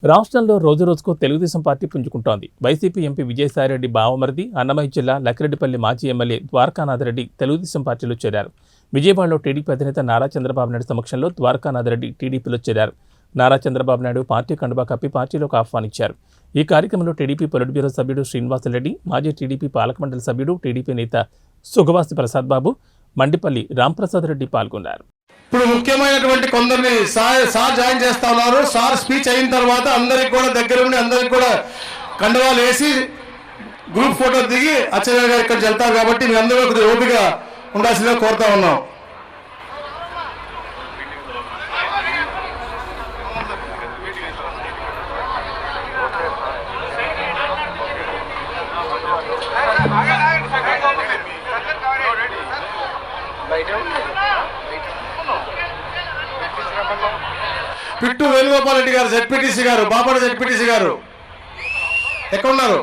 రాష్ట్రంలో రోజురోజుకు తెలుగుదేశం పార్టీ పుంజుకుంటోంది. వైసీపీ ఎంపీ విజయసాయిరెడ్డి బావమరిది, అన్నమయ్య జిల్లా లక్కిరెడ్డిపల్లి మాజీ ఎమ్మెల్యే ద్వారకానాథరెడ్డి తెలుగుదేశం పార్టీలో చేరారు. విజయవాడలో టీడీపీ అధినేత నారా చంద్రబాబు నాయుడు సమక్షంలో ద్వారకానాథరెడ్డి టీడీపీలో చేరారు. నారా చంద్రబాబు నాయుడు పార్టీ కండువా కప్పి పార్టీలోకి ఆహ్వానించారు. ఈ కార్యక్రమంలో టీడీపీ పొలిట్ బ్యూరో సభ్యుడు శ్రీనివాసరెడ్డి, మాజీ టీడీపీ పాలకమండలి సభ్యుడు టీడీపీ నేత సుగవాసి ప్రసాద్ బాబు, మండిపల్లి రాంప్రసాద్ రెడ్డి పాల్గొన్నారు. ఇప్పుడు ముఖ్యమైనటువంటి కొందరిని సార్ జాయిన్ చేస్తా ఉన్నారు. సార్ స్పీచ్ అయిన తర్వాత అందరికి కూడా దగ్గరుండి అందరికి కూడా కండవాలు వేసి గ్రూప్ ఫోటో దిగి అచ్చయ్య గారు ఇక్కడ వెళ్తారు. కాబట్టి మీ అందరూ కొద్దిగా ఓపిక ఉండాల్సిందిగా కోరుతా ఉన్నాం. పిట్టు వేణుగోపాల్ రెడ్డి గారు, జెడ్పీటీసీ గారు, బాపట జెడ్పీటీసీ గారు ఎక్కడున్నారు?